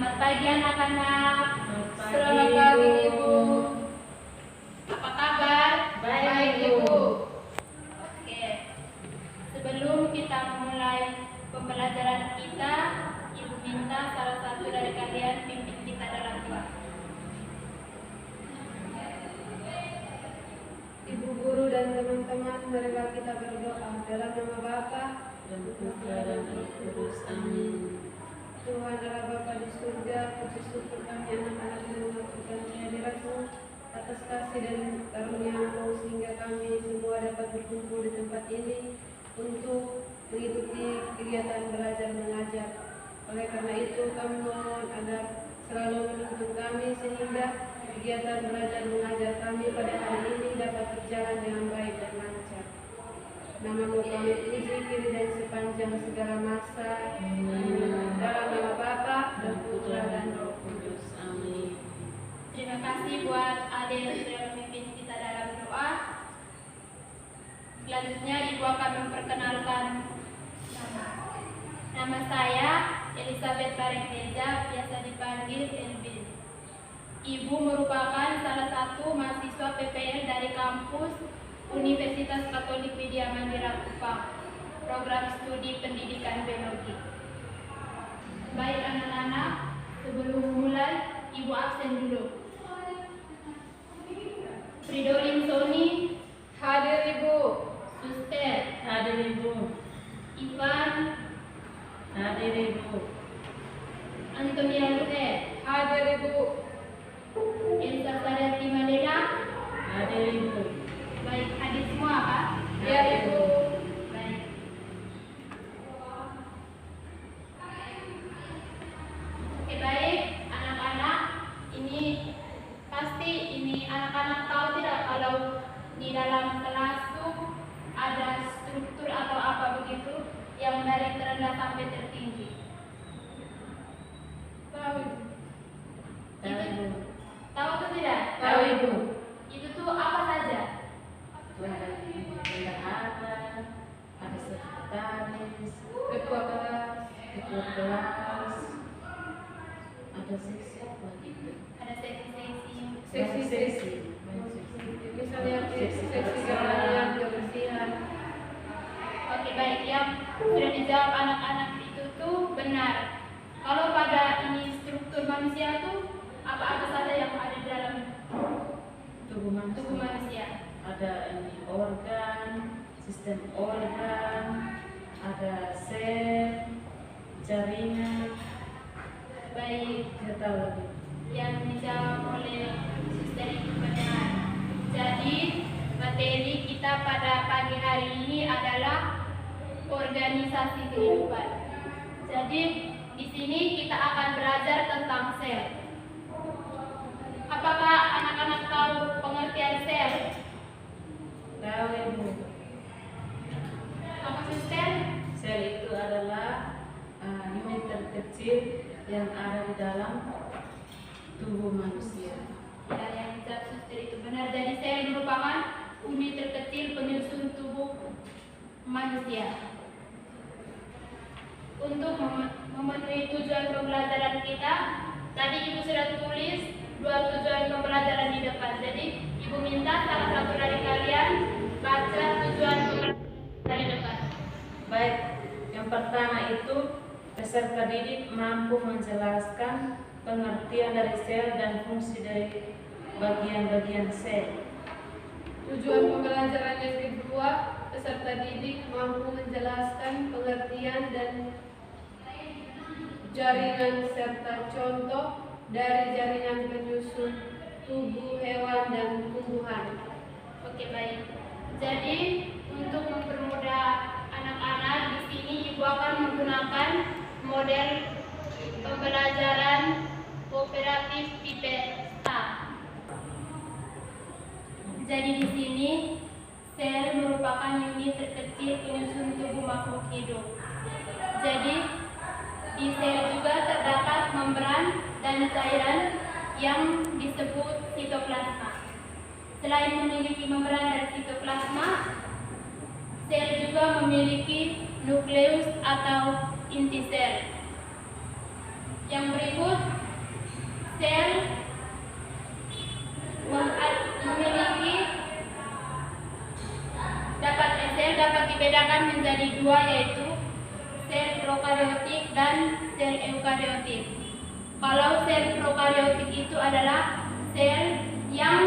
Selamat pagi anak-anak. Selamat pagi Ibu. Apa kabar? Baik Ibu. Oke. Sebelum kita memulai pembelajaran kita, Ibu minta salah satu dari kalian pimpin kita dalam doa. Ibu guru dan teman-teman, marilah kita berdoa dalam nama Bapa dan Putra dan Roh Kudus. Amin. Tuhan Allah Bapa di surga, puji syukur kami anak-anak mengaturkan kehadirat-Mu atas kasih dan karunia-Mu sehingga kami semua dapat berkumpul di tempat ini untuk mengikuti kegiatan belajar mengajar. Oleh karena itu kami mohon agar selalu menuntun kami sehingga kegiatan belajar mengajar kami pada hari ini dapat berjalan dengan baik dan lancar. Nama-Mu kami puji kini dan sepanjang segala masa. Dalam nama Bapa dan Putra dan Roh Kudus. Amin. Terima kasih buat adik yang sudah memimpin kita dalam doa. Selanjutnya Ibu akan memperkenalkan nama saya Elizabeth Barengteja, biasa dipanggil Elvin. Ibu merupakan salah satu mahasiswa PPL dari kampus Universitas Katolik Widya Mandira Kupang, program studi pendidikan biologi. Baik anak-anak, sebelum mulai Ibu absen dulu. Fridolin Sony, Hadir Ibu. Suster, Hadir Ibu. Ivan, Hadir Ibu. Antonia Lute, Hadir Ibu. Elsa Sarati Malena. Hadir Ibu. Baik, hadir semua Kak? Ya Ibu. Baik. Oke, baik anak-anak, ini pasti anak-anak tahu tidak kalau di dalam kelas tuh ada struktur atau apa begitu yang dari terendah sampai tertinggi. Tahu Ibu. Tahu Ibu. Tahu atau tidak? Tahu Ibu. Itu tuh apa saja? Itu ada bendahara, ada sekretaris, Ketua kelas. ketua kelas, ada seksi apa gitu. Ada seksi-seksi. Seksi-seksi. Banyak seksi. Misalnya seksi kebersihan, kebersihan. Oke, baik, yang sudah dijawab anak-anak itu tuh benar. Kalau pada ini struktur manusia tuh apa saja yang ada di dalam Tubuh tubuh manusia. manusia? Ada ini organ, sistem organ, ada sel, jaringan. Baik, Tidak tahu lagi. yang dijawab oleh suster itu benar. Jadi materi kita pada pagi hari ini adalah organisasi kehidupan. Jadi di sini kita akan belajar tentang sel. Apakah anak-anak tahu pengertian sel? Tahu Ibu. Apa suster? Sel itu adalah unit terkecil yang ada di dalam tubuh manusia. Ya, yang dijawab suster itu benar. Jadi sel merupakan unit terkecil penyusun tubuh manusia. Untuk memenuhi tujuan pembelajaran kita, tadi Ibu sudah tulis 2 tujuan pembelajaran di depan. Jadi Ibu minta salah satu dari kalian baca tujuan pembelajaran di depan. Baik, yang pertama itu peserta didik mampu menjelaskan pengertian dari sel dan fungsi dari bagian-bagian sel. Tujuan pembelajaran yang kedua, peserta didik mampu menjelaskan pengertian dan jaringan serta contoh dari jaringan penyusun tubuh hewan dan tumbuhan. Oke, baik. Jadi untuk mempermudah anak-anak di sini Ibu akan menggunakan model pembelajaran kooperatif pipeta. Jadi di sini sel merupakan unit terkecil penyusun tubuh makhluk hidup. Jadi di sel juga terdapat membran dan cairan yang disebut sitoplasma. Selain memiliki membran dan sitoplasma, sel juga memiliki nukleus atau inti sel. Yang berikut, sel memiliki sel dapat dibedakan menjadi dua, yaitu sel prokariotik dan sel eukariotik. Kalau sel prokariotik itu adalah sel yang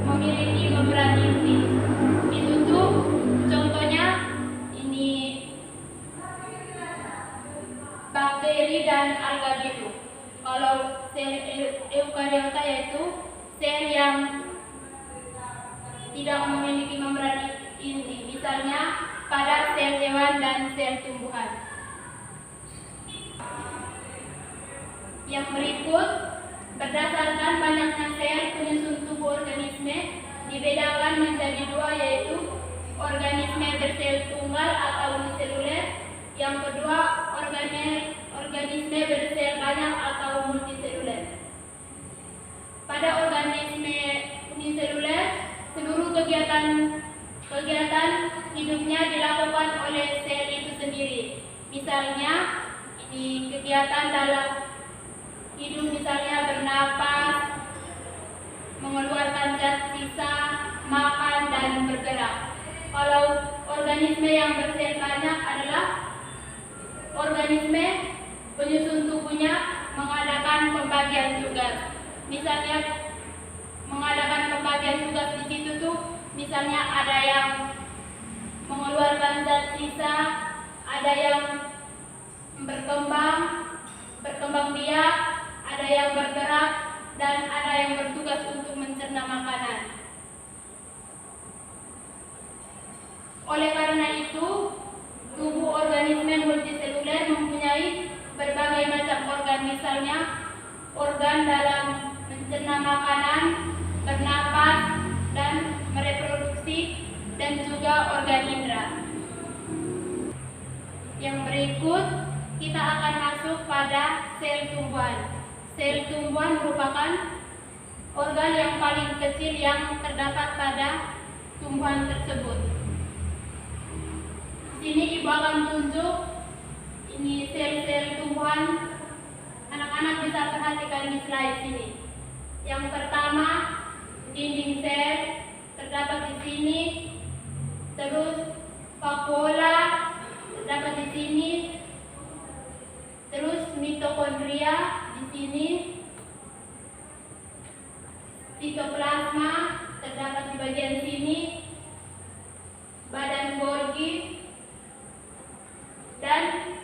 memiliki membran inti. Itu tuh contohnya ini bakteri dan alga biru. Kalau sel eukariota yaitu sel yang tidak memiliki membran inti, misalnya pada sel hewan dan sel tumbuhan. Yang berikut, berdasarkan banyaknya sel penyusun tubuh organisme dibedakan menjadi dua, yaitu organisme bersel tunggal atau uniseluler. Yang kedua, organisme bersel banyak atau multiseluler. Pada organisme uniseluler, seluruh kegiatan hidupnya dilakukan oleh sel itu sendiri. Misalnya, ini kegiatan dalam hidup, misalnya bernapas, mengeluarkan zat sisa, makan, dan bergerak. Kalau organisme yang bersel banyak adalah organisme penyusun tubuhnya mengadakan pembagian tugas. Misalnya mengadakan pembagian tugas di situ tuh, misalnya ada yang mengeluarkan zat sisa, ada yang berkembang biak, ada yang bergerak, dan ada yang bertugas untuk mencerna makanan. Oleh karena itu, tubuh organisme multiseluler mempunyai berbagai macam organ, misalnya organ dalam mencerna makanan, bernapas, dan mereproduksi, dan juga organ indera. Yang berikut, kita akan masuk pada sel tumbuhan. Sel tumbuhan merupakan organ yang paling kecil yang terdapat pada tumbuhan tersebut. Di sini Ibu akan tunjuk ini sel-sel tumbuhan. Anak-anak bisa perhatikan di slide ini. Yang pertama, dinding sel terdapat di sini. Terus vakuola terdapat di sini. Terus mitokondria di sini. Sitoplasma terdapat di bagian sini. Badan Golgi dan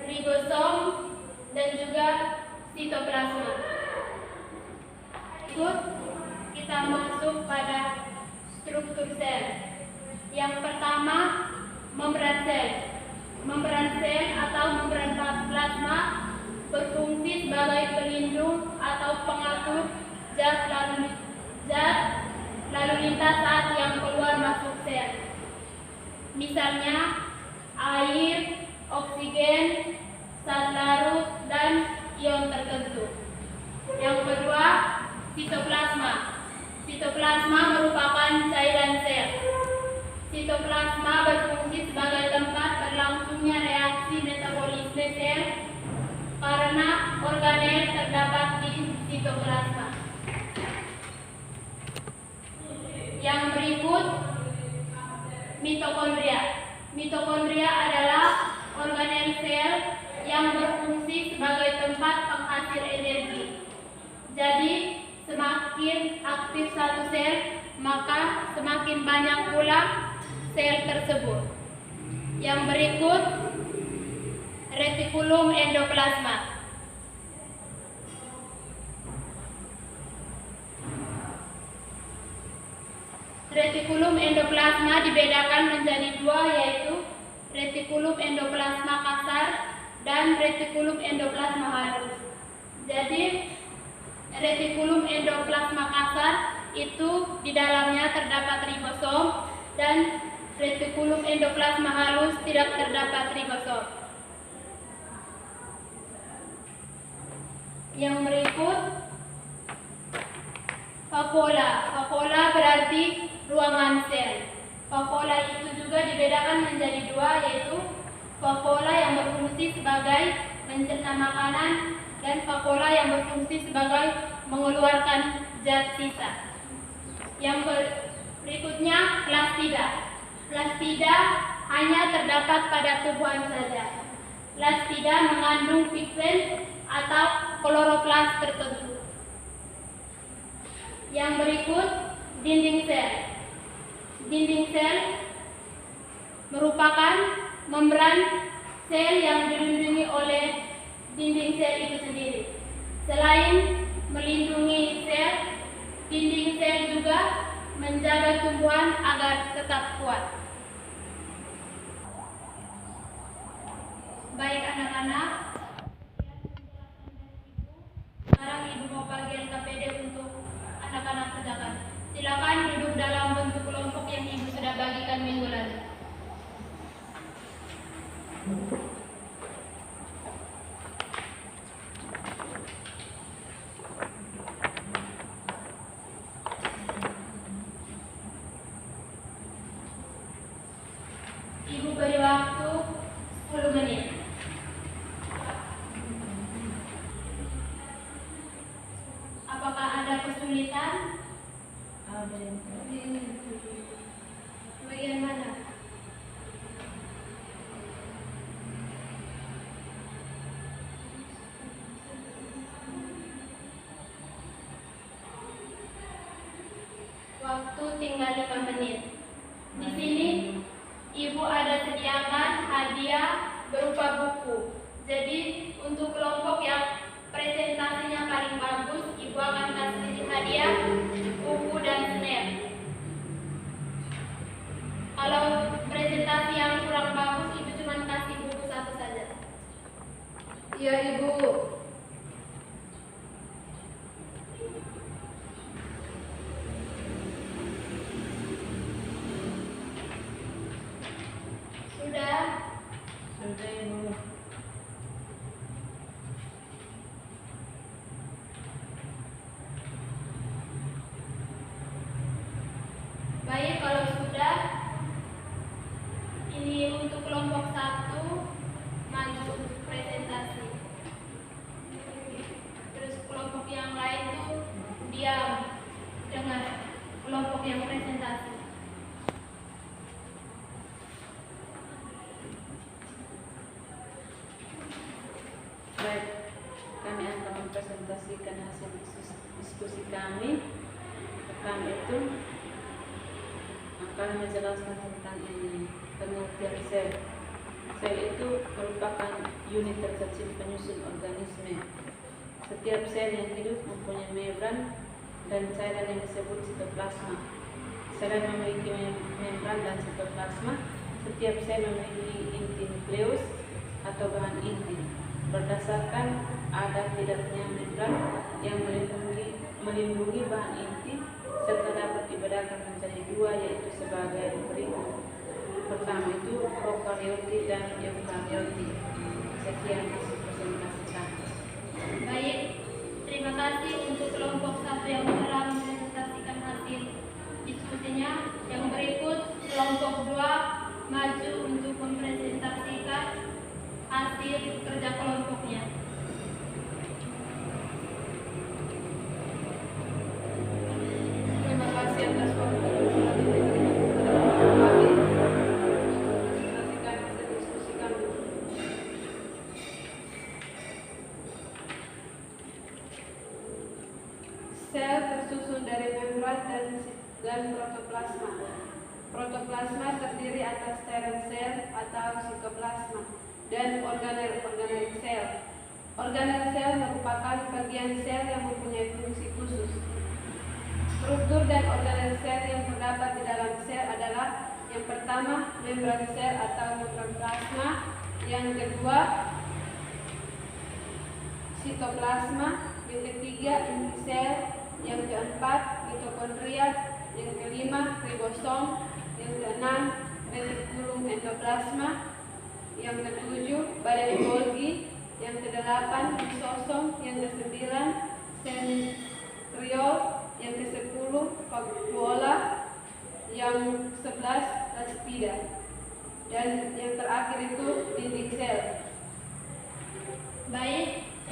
ribosom dan juga sitoplasma. Ikut kita masuk pada struktur sel. Yang pertama, membran sel. Membran sel atau membran plasma berfungsi sebagai pelindung atau pengatur zat lalu lintas saat yang keluar masuk sel. Misalnya air, oksigen, zat larut, dan ion tertentu. Yang kedua, sitoplasma. Sitoplasma merupakan cairan sel. Sitoplasma berfungsi sebagai tempat berlangsungnya reaksi metabolisme sel karena organel terdapat di sitoplasma. Yang berikut, mitokondria. Mitokondria adalah organel sel yang berfungsi sebagai tempat penghasil energi. Jadi, semakin aktif satu sel, maka semakin banyak pula sel tersebut. Yang berikut, retikulum endoplasma. Retikulum endoplasma dibedakan menjadi dua, yaitu retikulum endoplasma kasar dan retikulum endoplasma halus. Jadi, retikulum endoplasma kasar itu di dalamnya terdapat ribosom, dan retikulum endoplasma halus tidak terdapat ribosom. Yang berikut, vakuola. Vakuola berarti ruangan sel. Vakuola itu juga dibedakan menjadi dua, yaitu vakuola yang berfungsi sebagai mencerna makanan, dan vakuola yang berfungsi sebagai mengeluarkan zat sisa. Yang berikutnya plastida. Plastida hanya terdapat pada tumbuhan saja. Plastida mengandung pigmen atau kloroplas tertentu. Yang berikut dinding sel. Dinding sel merupakan membran sel yang dilindungi oleh dinding sel itu sendiri. Selain melindungi sel, dinding sel juga menjaga tumbuhan agar tetap kuat. Baik anak-anak, sekarang Ibu mau bagi LKPD untuk anak-anak kerjakan. Silakan duduk dalam bentuk kelompok yang Ibu sudah bagikan minggu lalu. Ibu beri waktu 10 menit. Apakah ada kesulitan? Ada yang Bagian mana? Waktu tinggal 5 menit. Di sini Ibu ada sediakan hadiah berupa buku. Jadi untuk kelompok yang presentasinya paling bagus, Ibu akan kasih hadiah buku dan snap. Kalau presentasi yang kurang bagus, Ibu cuma kasih buku satu saja. Iya Ibu. Sudah? sudah Ibu. Baik, kalau sudah, ini untuk kelompok 1 maju untuk presentasi. Terus kelompok yang lain tuh diam dengar kelompok yang presentasi. Baik, kami akan mempresentasikan hasil diskusi kami. Kami itu akan menjelaskan tentang ini pengertian sel. Sel itu merupakan unit terkecil penyusun organisme. Setiap sel yang hidup mempunyai membran dan cairan yang disebut sitoplasma. Selain memiliki membran dan sitoplasma, setiap sel memiliki inti nukleus atau bahan inti. Berdasarkan ada tidaknya membran yang melindungi bahan inti, serta dapat dibedakan menjadi dua, yaitu sebagai berikut. Pertama itu prokarioti dan eukarioti. Sekian hasil presentasi kami. Baik, terima kasih untuk kelompok 1 yang telah mempresentasikan hasil diskusinya. Yang berikut kelompok 2 maju untuk mempresentasikan hasil kerja kelompoknya. Terima kasih atas waktu. Sel tersusun dari membran dan protoplasma. Protoplasma terdiri atas cairan sel atau sitoplasma dan organel sel. Organel sel merupakan bagian sel yang mempunyai fungsi khusus. Struktur dan organel sel yang terdapat di dalam sel adalah: yang pertama, membran sel atau membran plasma; yang kedua, sitoplasma; yang ketiga, inti sel; yang keempat, mitokondria; yang kelima, ribosom; yang keenam, retikulum endoplasma; yang ketujuh, badan Golgi; yang kedelapan, lisosom; yang kesembilan, sentriol; yang ke-10 vakuola; yang 11 plastida, dan yang terakhir itu dinding sel.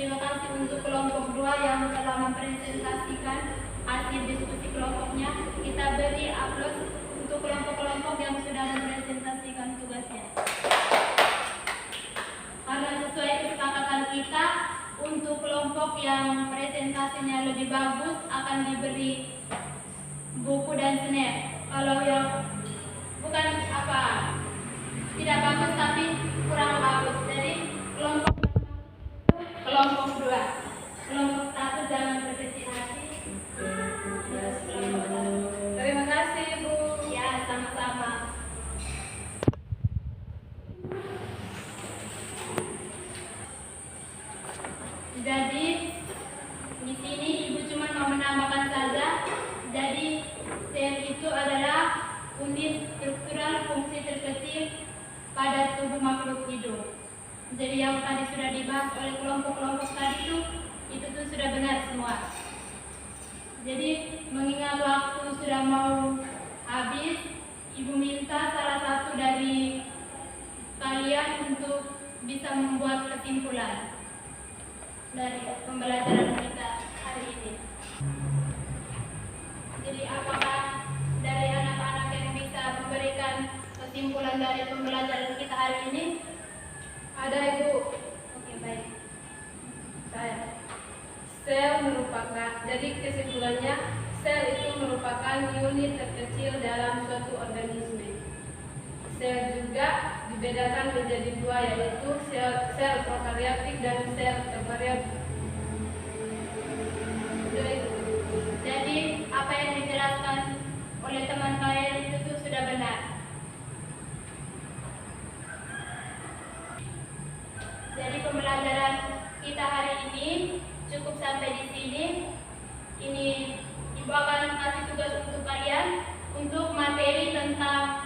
Terima kasih untuk kelompok 2 yang telah mempresentasikan hasil diskusi kelompoknya. Kita beri aplaus untuk kelompok-kelompok yang sudah mempresentasikan tugasnya. Karena sesuai kesepakatan kita, untuk kelompok yang presentasinya lebih bagus akan diberi buku dan snap. Kalau yang bukan tidak bagus tapi kurang bagus, jadi kelompok 2. Kelompok 1 jangan berkecil hati. Terima kasih, Bu. Ya, sama-sama. Jadi di sini Ibu cuma mau menambahkan saja. Jadi sel itu adalah unit struktural fungsi terkecil pada tubuh makhluk hidup. Jadi yang tadi sudah dibahas oleh kelompok-kelompok tadi itu tuh sudah benar semua. Jadi mengingat waktu sudah mau habis, Ibu minta salah satu dari kalian untuk bisa membuat kesimpulan dari pembelajaran kita hari ini. Jadi apakah dari anak-anak yang bisa memberikan kesimpulan dari pembelajaran kita hari ini? Ada, Ibu. Oke, baik. Saya. Sel merupakan, jadi kesimpulannya, sel itu merupakan unit terkecil dalam suatu organisme. Sel juga dibedakan menjadi 2, yaitu sel prokaryotik dan sel eukaryotik. Jadi apa yang dijelaskan oleh teman kalian itu tuh sudah benar. Jadi pembelajaran kita hari ini cukup sampai di sini. Ini Ibu akan kasih tugas untuk kalian untuk materi tentang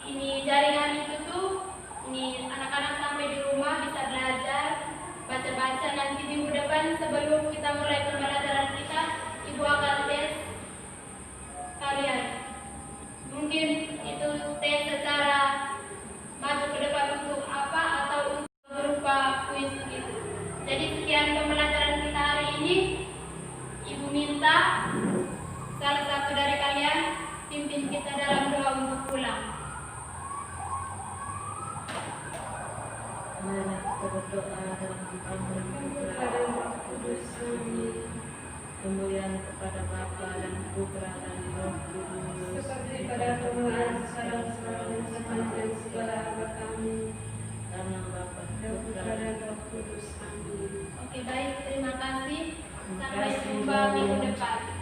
ini jaringan itu tuh. Ini anak-anak sampai di rumah bisa belajar, baca-baca. Nanti minggu depan sebelum kita mulai pembelajaran kita, Ibu akan tes kalian. Mungkin itu tes secara maju ke depan untuk apa atau untuk berupa kuis gitu. Jadi sekian pembelajaran kita hari ini. Ibu minta salah satu dari kalian pimpin kita dalam doa untuk pulang. Mari kita berdoa dalam nama Roh Kudus. Kemuliaan kepada Bapa dan Putra dan Roh Kudus. Seperti pada permulaan, sekarang, dan sepanjang segala abad kami. Dalam Bapa, Putra dan Roh Kudus. Amin. Oke, baik, terima kasih. Terima Sampai kasih, jumpa Bu. minggu depan.